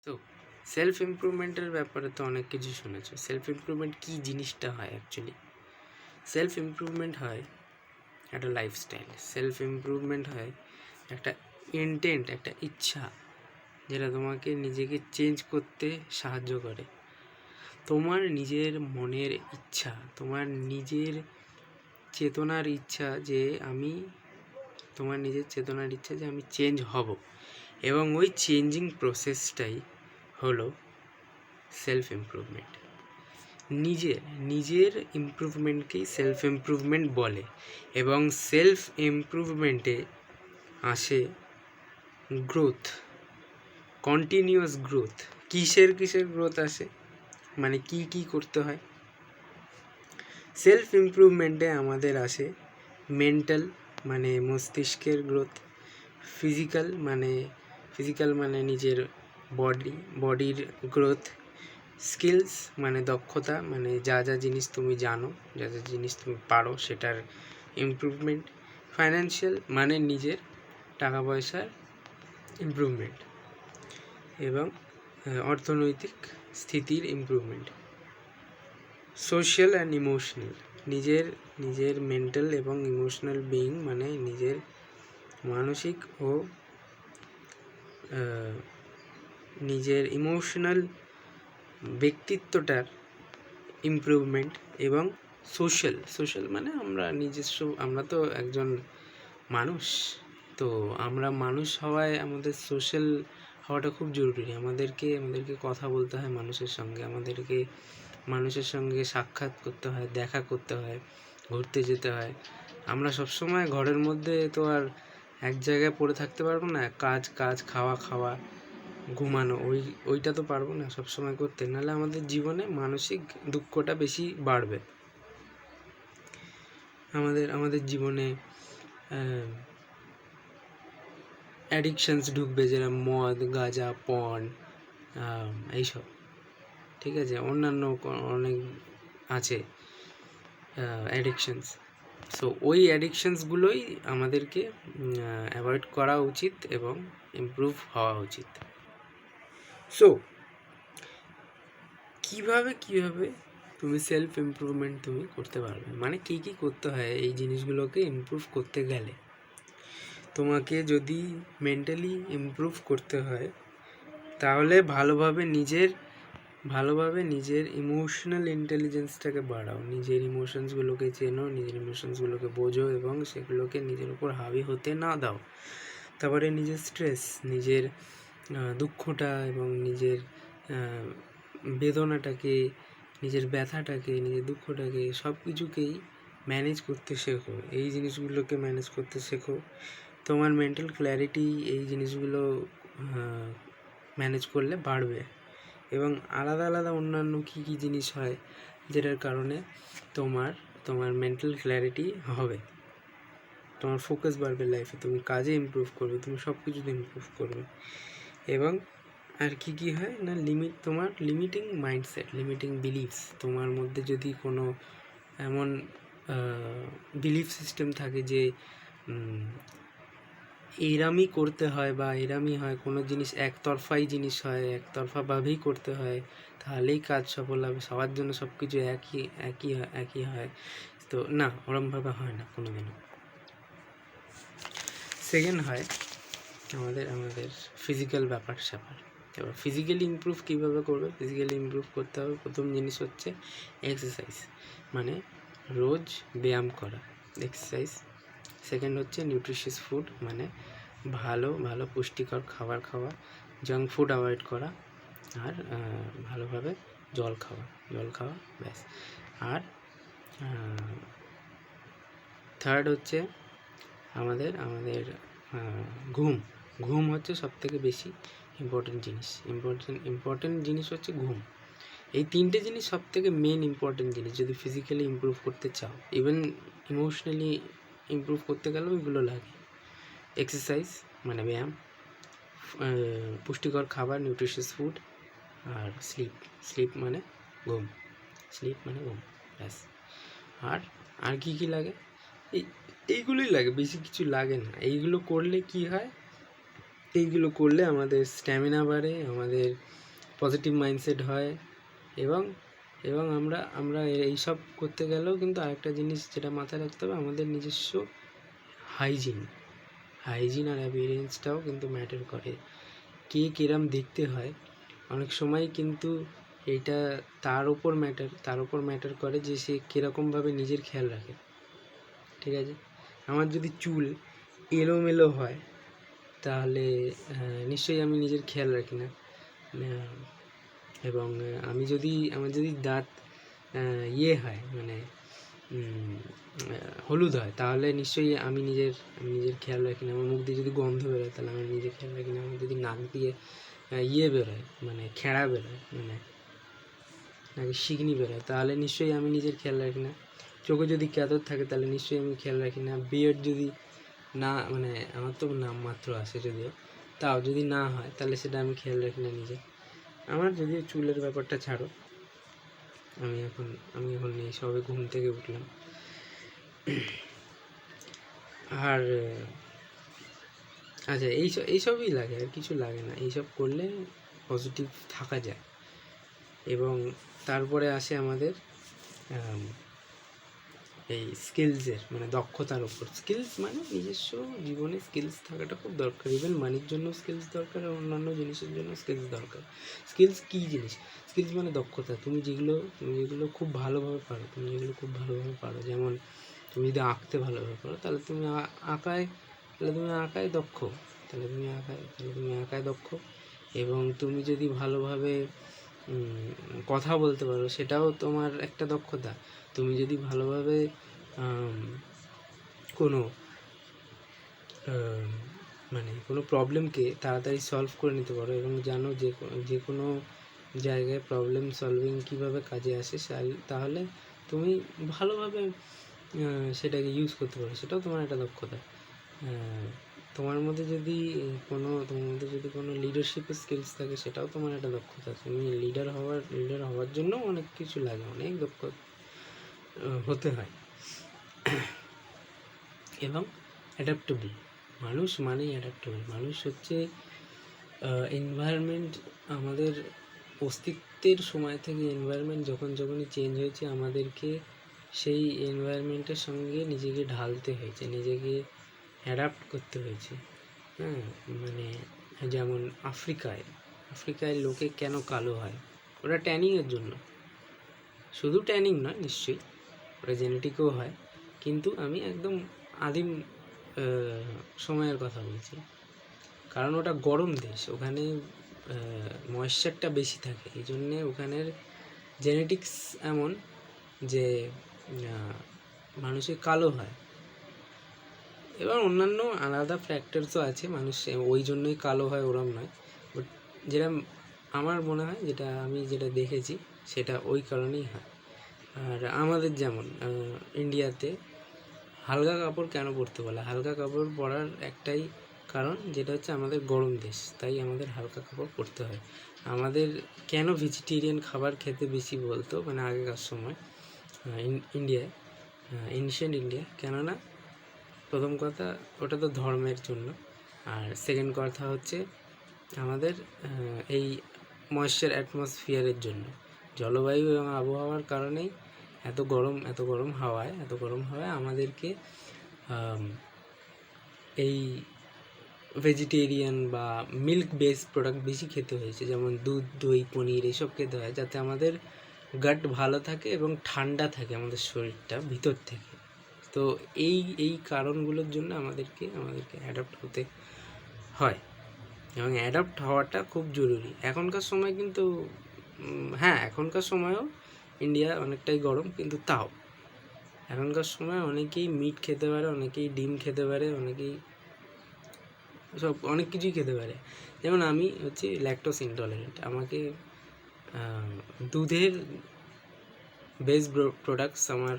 তো সেলফ ইমপ্রুভমেন্টের ব্যাপারে তো অনেক কিছু শুনেছো। সেলফ ইমপ্রুভমেন্ট কী জিনিসটা হয় অ্যাকচুয়ালি? সেলফ ইমপ্রুভমেন্ট হয় একটা লাইফস্টাইল। সেলফ ইমপ্রুভমেন্ট হয় একটা ইন্টেন্ট, একটা ইচ্ছা, যেটা তোমাকে নিজেকে চেঞ্জ করতে সাহায্য করে। তোমার নিজের মনের ইচ্ছা, তোমার নিজের চেতনার ইচ্ছা যে আমি তোমার নিজের চেতনার ইচ্ছা যে আমি চেঞ্জ হব, এবং ওই চেঞ্জিং প্রসেসটাই হলো সেলফ ইমপ্রুভমেন্ট। নিজের ইমপ্রুভমেন্টকেই সেলফ ইমপ্রুভমেন্ট বলে, এবং সেলফ ইমপ্রুভমেন্টে আসে গ্রোথ, কন্টিনিউয়াস গ্রোথ। কিসের গ্রোথ আসে, মানে কি করতে হয়? সেলফ ইমপ্রুভমেন্টে আমাদের আসে মেন্টাল, মানে মস্তিষ্কের গ্রোথ। ফিজিক্যাল মানে নিজের বডির গ্রোথ। স্কিলস মানে দক্ষতা, মানে যা জিনিস তুমি জানো, যা জিনিস তুমি পারো সেটার ইমপ্রুভমেন্ট। ফাইন্যান্সিয়াল মানে নিজের টাকা পয়সার ইমপ্রুভমেন্ট, এবং অর্থনৈতিক স্থিতির ইমপ্রুভমেন্ট। সোশ্যাল অ্যান্ড ইমোশনাল নিজের মেন্টাল এবং ইমোশনাল বিইং, মানে নিজের মানসিক ও নিজের ইমোশনাল ব্যক্তিত্বটার ইমপ্রুভমেন্ট। এবং সোশ্যাল মানে আমরা তো একজন মানুষ, তো আমরা মানুষ হওয়ায় আমাদের সোশ্যাল হওয়াটা খুব জরুরি। আমাদেরকে কথা বলতে হয় মানুষের সঙ্গে, আমাদেরকে মানুষের সঙ্গে সাক্ষাৎ করতে হয়, দেখা করতে হয়, ঘুরতে যেতে হয়। আমরা সবসময় ঘরের মধ্যে তো আর এক জায়গায় পড়ে থাকতে পারবো না। কাজ খাওয়া ঘুমানো, ওইটা তো পারবো না সবসময় করতে, নাহলে আমাদের জীবনে মানসিক দুঃখটা বেশি বাড়বে। আমাদের জীবনে অ্যাডিকশানস ঢুকবে, যেরকম মদ, গাঁজা, পণ, এইসব। ঠিক আছে, অন্যান্য অনেক আছে অ্যাডিকশানস। সো ওই অ্যাডিকশানসগুলোই আমাদেরকে অ্যাভয়েড করা উচিত এবং ইমপ্রুভ হওয়া উচিত। সো কীভাবে তুমি সেলফ ইমপ্রুভমেন্ট তুমি করতে পারবে, মানে কী করতে হয় এই জিনিসগুলোকে ইমপ্রুভ করতে গেলে? তোমাকে যদি মেন্টালি ইমপ্রুভ করতে হয়, তাহলে ভালোভাবে নিজের ইমোশনাল ইন্টেলিজেন্সটাকে বাড়াও। নিজের ইমোশনসগুলোকে চেনো, নিজের ইমোশনসগুলোকে বোঝো, এবং সেগুলোকে নিজের উপর হাবি হতে না দাও। তারপরে নিজের স্ট্রেস, নিজের দুঃখটা এবং নিজের বেদনাটাকে, নিজের ব্যথাটাকে, নিজের দুঃখটাকে, সব কিছুকেই ম্যানেজ করতে শেখো। এই জিনিসগুলোকে ম্যানেজ করতে শেখো। তোমার মেন্টাল ক্ল্যারিটি এই জিনিসগুলো ম্যানেজ করলে বাড়বে। এবং আলাদা অন্যান্য কী জিনিস হয় যেটার কারণে তোমার মেন্টাল ক্ল্যারিটি হবে, তোমার ফোকাস বাড়বে লাইফে, তুমি কাজে ইমপ্রুভ করবে, তুমি সব কিছুতে ইমপ্রুভ করবে। এবং আর কি হয় না, তোমার লিমিটিং মাইন্ডসেট, লিমিটিং বিলিভস, তোমার মধ্যে যদি কোনো এমন বিলিফ সিস্টেম থাকে যে এরামই করতে হয় বা এরামই হয়, কোনো জিনিস একতরফাই জিনিস হয়, একতরফাভাবেই করতে হয়, তাহলেই কাজ সফল হবে, সবার জন্য সব কিছু একই হয়, তো না, ওরমভাবে হয় না কোনো দিনও। সেকেন্ড হয় আমাদের ফিজিক্যাল ব্যাপার। এবার ফিজিক্যালি ইমপ্রুভ কীভাবে করবে? ফিজিক্যালি ইমপ্রুভ করতে হবে, প্রথম জিনিস হচ্ছে এক্সারসাইজ, মানে রোজ ব্যায়াম করা, এক্সারসাইজ। সেকেন্ড হচ্ছে নিউট্রিশিয়াস ফুড, মানে ভালো পুষ্টিকর খাবার খাওয়া, জাঙ্ক ফুড অ্যাভয়েড করা, আর ভালোভাবে জল খাওয়া, ব্যাস। আর থার্ড হচ্ছে আমাদের ঘুম হচ্ছে সবথেকে বেশি ইম্পর্টেন্ট জিনিস হচ্ছে ঘুম। এই তিনটে জিনিস সবথেকে মেন ইম্পর্টেন্ট জিনিস যদি ফিজিক্যালি ইমপ্রুভ করতে চাও। ইভেন ইমোশনালি ইমপ্রুভ করতে গেলেও এগুলো লাগে। এক্সারসাইজ মানে ব্যায়াম, পুষ্টিকর খাবার, নিউট্রিশিয়াস ফুড, আর স্লিপ মানে ঘুম, ব্যাস। আর কি লাগে? এইগুলোই লাগে, বেশি কিছু লাগে না। এইগুলো করলে কি হয়, এইগুলো করলে আমাদের স্ট্যামিনা বাড়ে, আমাদের পজিটিভ মাইন্ডসেট হয়, এবং এবং আমরা এইসব করতে গেলেও কিন্তু আরেকটা জিনিস যেটা মাথায় রাখতে হবে, আমাদের নিজস্ব হাইজিন আর অ্যাপিয়ারেন্সটাও কিন্তু ম্যাটার করে। কে কিরম দেখতে হয় অনেক সময় কিন্তু এইটা তার উপর ম্যাটার করে যে সে কীরকমভাবে নিজের খেয়াল রাখে। ঠিক আছে, আমার যদি চুল এলোমেলো হয় তাহলে নিশ্চয়ই আমি নিজের খেয়াল রাখি না। এবং আমার যদি দাঁত হয়, মানে হলুদ হয়, তাহলে নিশ্চয়ই আমি নিজের খেয়াল রাখি না। আমার মুখ দিয়ে যদি গন্ধ বেরোয় তাহলে আমি নিজের খেয়াল রাখি না। আমার যদি নাক দিয়ে বেরোয়, মানে খেঁড়া বেরোয়, মানে নাকি শিকনি বেরোয়, তাহলে নিশ্চয়ই আমি নিজের খেয়াল রাখি না। চোখে যদি ক্যাথর থাকে তাহলে নিশ্চয়ই আমি খেয়াল রাখি না। বিয়ার্ড যদি না, মানে আমার তো নামমাত্র আসে যদিও, তাও যদি না হয় তাহলে সেটা আমি খেয়াল রাখি না নিজে। আমার যদিও চুলের ব্যাপারটা ছাড়ো, আমি এখন এই সবে ঘুম থেকে উঠলাম। আর আচ্ছা, এইসবই লাগে, আর কিছু লাগে না। এইসব করলে পজিটিভ থাকা যায়। এবং তারপরে আসে আমাদের এই স্কিলসের, মানে দক্ষতার ওপর। স্কিলস মানে নিজস্ব জীবনে স্কিলস থাকাটা খুব দরকার। ইভেন মানির জন্য স্কিলস দরকার, আর অন্যান্য জিনিসের জন্য স্কিলস দরকার। স্কিলস কী জিনিস? স্কিলস মানে দক্ষতা। তুমি যেগুলো খুব ভালোভাবে পারো, যেমন তুমি যদি আঁকতে ভালোভাবে পারো তাহলে তুমি আঁকায় দক্ষ, এবং তুমি যদি ভালোভাবে কথা বলতে পারো সেটাও তোমার একটা দক্ষতা। তুমি যদি ভালোভাবে কোনো প্রবলেমকে তাড়াতাড়ি সলভ করে নিতে পারো, এবং জানো যে কোনো জায়গায় প্রবলেম সলভিং কীভাবে কাজে আসে, তাহলে তুমি ভালোভাবে সেটাকে ইউজ করতে পারো, সেটাও তোমার একটা দক্ষতা। তোমার মধ্যে যদি কোনো লিডারশিপের স্কিলস থাকে, সেটাও তোমার একটা দক্ষতা। তুমি লিডার হওয়ার জন্য অনেক কিছু লাগে, অনেক দক্ষ হতে হয়। এবং অ্যাডাপ্টেবল মানুষ মানেই অ্যাডাপ্টেবল। মানুষ হচ্ছে এনভায়রনমেন্ট, আমাদের অস্তিত্বের সময় থেকে এনভায়রনমেন্ট যখনই চেঞ্জ হয়েছে, আমাদেরকে সেই এনভায়রনমেন্টের সঙ্গে নিজেকে ঢালতে হয়েছে, নিজেকে অ্যাডাপ্ট করতে হয়েছে। হ্যাঁ, মানে যেমন আফ্রিকায় লোকে কেন কালো হয়? ওরা ট্যানিংয়ের জন্য। শুধু ট্যানিং নয়, নিশ্চয়ই ওরা জেনেটিকও হয়, কিন্তু আমি একদম আদিম সময়ের কথা বলছি। কারণ ওটা গরম দেশ, ওখানে ময়েশ্চারটা বেশি থাকে, এই জন্যে ওখানের জেনেটিক্স এমন যে মানুষের কালো হয়। এবার অন্যান্য আলাদা ফ্যাক্টরসও আছে, মানুষ ওই জন্যই কালো হয় ওরম নয়। বাট যেটা আমার মনে হয়, যেটা দেখেছি, সেটা ওই কারণেই হয়। আর আমাদের যেমন ইন্ডিয়াতে হালকা কাপড় কেন পরতে বলে? হালকা কাপড় পরার একটাই কারণ, যেটা হচ্ছে আমাদের গরম দেশ, তাই আমাদের হালকা কাপড় পরতে হয়। আমাদের কেন ভেজিটেরিয়ান খাবার খেতে বেশি বলতো, মানে আগেকার সময় ইন্ডিয়ায়, এনশিয়েন্ট ইন্ডিয়া, কেননা প্রথম কথা ওটা তো ধর্মের জন্য, আর সেকেন্ড কথা হচ্ছে আমাদের এই ময়েশ্চার অ্যাটমসফিয়ারের জন্য, জলবায়ু এবং আবহাওয়ার কারণেই এত গরম হাওয়ায় আমাদেরকে এই ভেজিটেরিয়ান বা মিল্ক বেসড প্রোডাক্ট বেশি খেতে হয়েছে, যেমন দুধ, দই, পনির এইসব খেতে হয়, যাতে আমাদের গাট ভালো থাকে এবং ঠান্ডা থাকে আমাদের শরীরটা ভিতর থেকে। তো এই কারণগুলোর জন্য আমাদেরকে অ্যাডাপ্ট হতে হয়, এবং অ্যাডাপ্ট হওয়াটা খুব জরুরি। এখনকার সময় কিন্তু এখনকার সময়েও ইন্ডিয়া অনেকটাই গরম, কিন্তু তাও এখনকার সময় অনেকেই মিট খেতে পারে, অনেকেই ডিম খেতে পারে, অনেকেই অনেক কিছুই খেতে পারে। যেমন আমি হচ্ছে ল্যাকটোজ ইনটলারেন্ট, আমাকে দুধের বেস প্রোডাক্টস আমার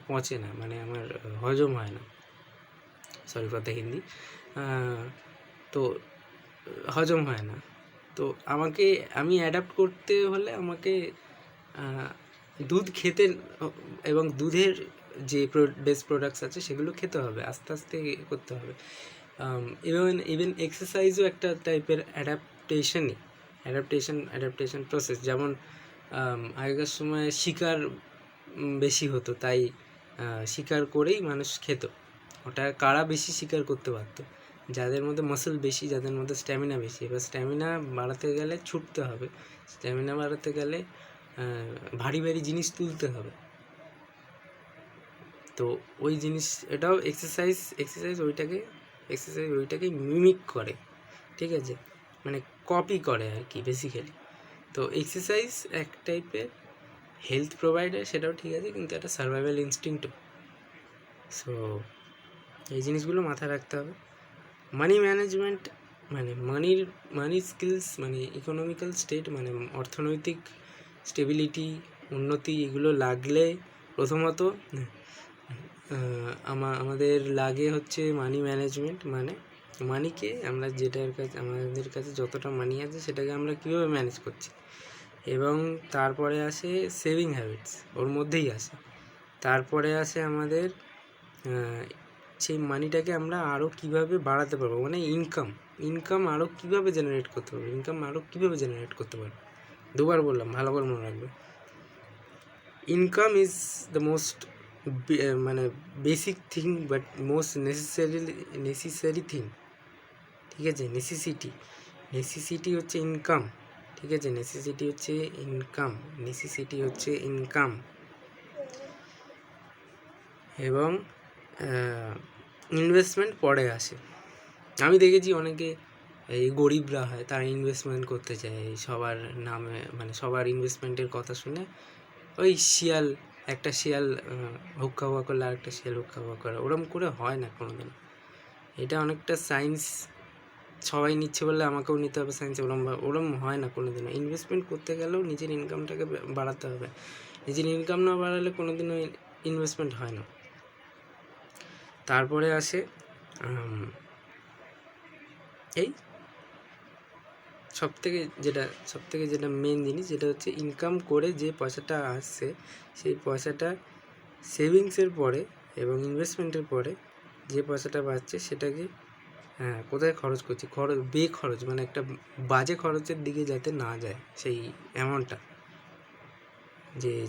পচে না, মানে আমার হজম হয় না, সরি ফর দ্য হিন্দি, তো হজম হয় না। তো আমি অ্যাডাপ্ট করতে হলে আমাকে দুধ খেতে এবং দুধের যে বেস প্রোডাক্টস আছে সেগুলো খেতে হবে, আস্তে আস্তে করতে হবে। ইভেন এক্সারসাইজও একটা টাইপের অ্যাডাপ্টেশন প্রসেস। যেমন আগেকার সময় শিকার বেশি হতো, তাই শিকার করেই মানুষ খেত। ওটা কারা বেশি শিকার করতে পারত? যাদের মধ্যে মাসল বেশি, যাদের মধ্যে স্ট্যামিনা বেশি। এবার স্ট্যামিনা বাড়াতে গেলে ছুটতে হবে, স্ট্যামিনা বাড়াতে গেলে ভারী ভারী জিনিস তুলতে হবে। তো ওই জিনিস, এটাও এক্সারসাইজ ওইটাকে মিমিক করে, ঠিক আছে, মানে কপি করে আর কি বেসিক্যালি। তো এক্সারসাইজ এক টাইপের হেলথ প্রোভাইডার, সেটাও ঠিক আছে, কিন্তু একটা সার্ভাইভাল ইনস্টিংক্টও। সো এই জিনিসগুলো মাথায় রাখতে হবে। মানি ম্যানেজমেন্ট মানে মানি স্কিলস, মানে ইকোনমিক্যাল স্টেট, মানে অর্থনৈতিক স্টেবিলিটি, উন্নতি, এগুলো লাগলে প্রথমত আমাদের লাগে হচ্ছে মানি ম্যানেজমেন্ট। মানে মানিকে আমরা আমাদের কাছে যতটা মানি আছে সেটাকে আমরা কীভাবে ম্যানেজ করছি, এবং তারপরে আসে সেভিং হ্যাবিটস, ওর মধ্যেই আসে। তারপরে আসে আমাদের সেই মানিটাকে আমরা আরও কীভাবে বাড়াতে পারবো, মানে ইনকাম আরও কীভাবে জেনারেট করতে পারবো। দুবার বললাম, ভালো করে মনে রাখবে। ইনকাম ইজ দ্য মোস্ট মানে basic thing, but most necessary thing, ঠিক আছে। নেসেসিটি হচ্ছে ইনকাম, ঠিক আছে। নেসেসিটি হচ্ছে ইনকাম। এবং ইনভেস্টমেন্ট পরে আসে। আমি দেখেছি অনেকে এই গরিবরা হয়, তারা ইনভেস্টমেন্ট করতে চায় সবার নামে, মানে সবার ইনভেস্টমেন্টের কথা শুনে ওই একটা শিয়াল হুক্কা হুয়া করলে আরেকটা শিয়াল হুক্কা হুয়া করে, ওরম করে হয় না কোনোদিন। এটা অনেকটা সায়েন্স, সবাই নিচ্ছে বললে আমাকেও নিতে হবে সায়েন্স, ওরম হয় না কোনোদিনও। ইনভেস্টমেন্ট করতে গেলেও নিজের ইনকামটাকে বাড়াতে হবে। নিজের ইনকাম না বাড়ালে কোনোদিনও ইনভেস্টমেন্ট হয় না। তারপরে আসে এই সবথেকে যেটা মেন জিনিস, যেটা হচ্ছে ইনকাম করে যে পয়সাটা আসছে, সেই পয়সাটা সেভিংসের পরে এবং ইনভেস্টমেন্টের পরে যে পয়সাটা বাঁচছে সেটাকে কোথায় খরচ করছি, বেখরচ, মানে একটা বাজে খরচের দিকে যাতে না যায় সেই অ্যামাউন্টটা,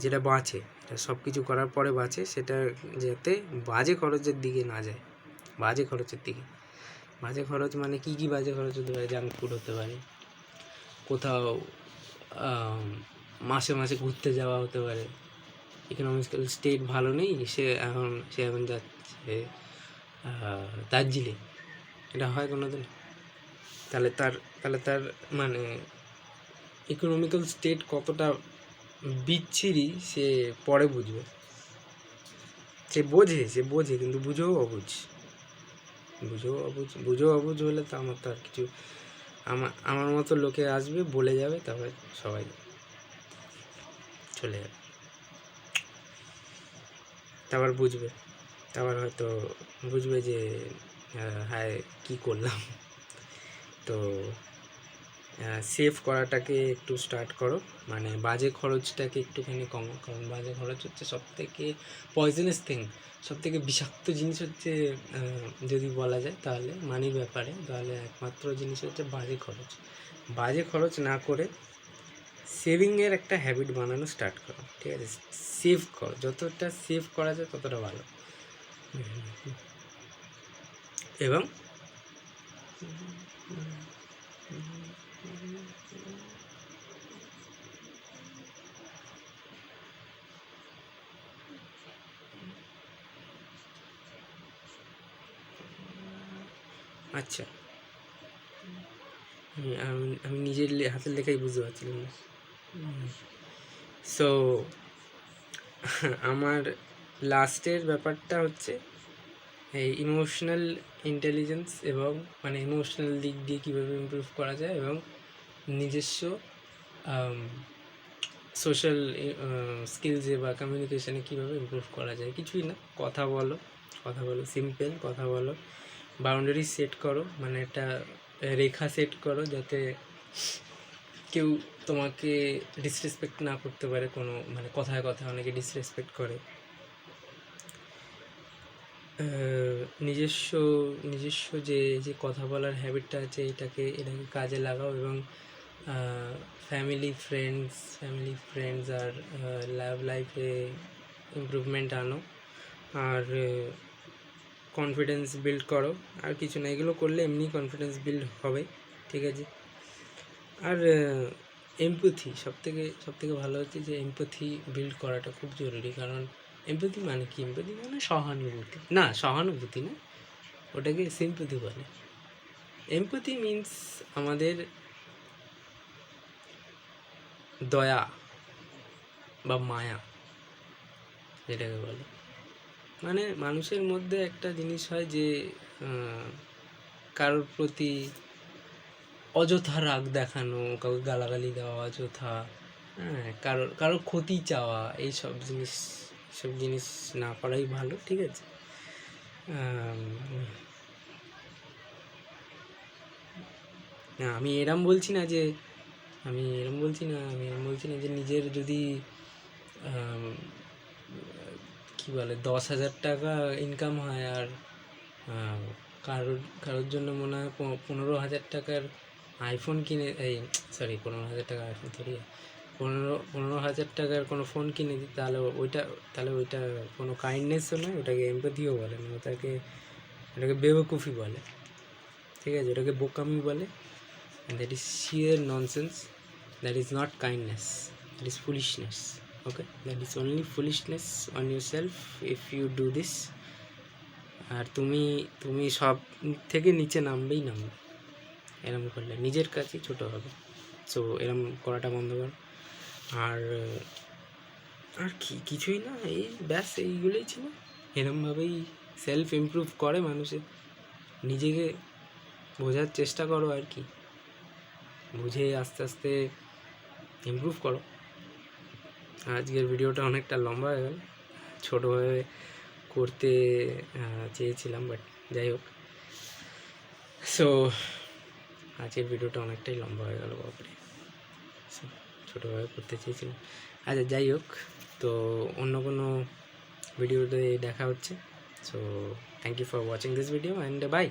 যেটা বাঁচে, এটা সব কিছু করার পরে বাঁচে, সেটা যাতে বাজে খরচের দিকে না যায়। বাজে খরচ মানে কী বাজে খরচ হতে পারে? জাঙ্ক ফুড হতে পারে, কোথাও মাসে ঘুরতে যাওয়া হতে পারে। ইকোনমিক্যাল স্টেট ভালো নেই, সে এখন যাচ্ছে দার্জিলিং, এটা হয় কোনো দিন? তাহলে তার মানে ইকোনমিক্যাল স্টেট কতটা বিচ্ছিরি সে পরে বুঝবে। সে বোঝে কিন্তু বুঝেও অবুঝ হলে তো আমার তো আর কিছু, আমার মতো লোকে আসবে, বলে যাবে, তারপরে সবাই চলে যাবে, তারপর হয়তো বুঝবে যে হ্যাঁ কী করলাম। তো সেভ করাটাকে একটু স্টার্ট করো, মানে বাজে খরচটাকে একটুখানি কমো, কারণ বাজে খরচ হচ্ছে সবথেকে পয়জনাস থিং, সবথেকে বিষাক্ত জিনিস হচ্ছে, যদি বলা যায় তাহলে মানির ব্যাপারে, তাহলে একমাত্র জিনিস হচ্ছে বাজে খরচ না করে সেভিংয়ের একটা হ্যাবিট বানানো স্টার্ট করো, ঠিক আছে। সেভ করো, যতটা সেভ করা যায় ততটা ভালো। এবং আচ্ছা, আমি নিজের হাতের লেখাই বুঝতে পারছিলাম না। সো আমার লাস্টের ব্যাপারটা হচ্ছে এই ইমোশনাল ইন্টেলিজেন্স, এবং মানে ইমোশনাল দিক দিয়ে কীভাবে ইমপ্রুভ করা যায়, এবং নিজস্ব সোশ্যাল স্কিলসে বা কমিউনিকেশানে কীভাবে ইমপ্রুভ করা যায়। কিছুই না, কথা বলো, সিম্পল কথা বলো, বাউন্ডারি সেট করো, মানে একটা রেখা সেট করো যাতে কেউ তোমাকে ডিসরেসপেক্ট না করতে পারে। কোনো মানে কথায় অনেকে ডিসরেসপেক্ট করে, নিজস্ব নিজস্ব যে যে কথা বলার হ্যাবিটটা আছে এটাকে কাজে লাগাও, এবং ফ্যামিলি ফ্রেন্ডস আর লাভ লাইফে ইমপ্রুভমেন্ট আনো, আর কনফিডেন্স বিল্ড করো। আর কিছু না, এগুলো করলে এমনি কনফিডেন্স বিল্ড হবে, ঠিক আছে। আর এমপ্যাথি সবথেকে ভালো হচ্ছে যে এমপ্যাথি বিল্ড করাটা খুব জরুরি। কারণ এমপ্যাথি মানে কি? এমপ্যাথি মানে সহানুভূতি না, ওটাকে সিম্প্যাথি বলে। এমপ্যাথি মিন্স আমাদের দয়া বা মায়া, যেটাকে বলে। মানে মানুষের মধ্যে একটা জিনিস হয় যে কারোর প্রতি অযথা রাগ দেখানো, কাউকে গালাগালি দেওয়া অযথা, হ্যাঁ, কারোর ক্ষতি চাওয়া, এইসব জিনিস না করাই ভালো, ঠিক আছে। না, আমি এরম বলছি না যে নিজের যদি কি বলে 10,000 টাকা ইনকাম হয় আর কারোর জন্য মনে হয় 15,000 টাকার আইফোন কিনে, 15,000 টাকার আইফোন থরি, 15,000 টাকার কোনো ফোন কিনে দিই, তাহলে ওইটা কোনো কাইন্ডনেসও নয়, ওটাকে এমপ্যাথিও বলে না, ওটাকে বেওকুফি বলে, ঠিক আছে। ওটাকে বোকামি বলে। And that is sheer nonsense. That is not kindness. That is foolishness. Okay? That is only foolishness on yourself if you do this. আর তুমি সব থেকে নিচে নামবে, এরম করলে নিজের কাছে ছোট হবে। সো এরম করাটা বন্ধ কর। আর কিছুই না, ব্যাস এইগুলোই ছিল। এরমভাবেই সেলফ ইমপ্রুভ করে মানুষের। নিজেকে বোঝার চেষ্টা করো, আর কি, বুঝে আস্তে আস্তে ইমপ্রুভ করো। আজকের ভিডিওটা অনেকটা লম্বা হয়ে গেল, ছোটোভাবে করতে চেয়েছিলাম, বাট যাই হোক। সো আজকের ভিডিওটা অনেকটাই লম্বা হয়ে গেল, বাপরে, ছোটোভাবে করতে চেয়েছিলাম। আচ্ছা, যাই হোক, তো অন্য কোনো ভিডিওতে দেখা হচ্ছে। So thank you for watching this video and by.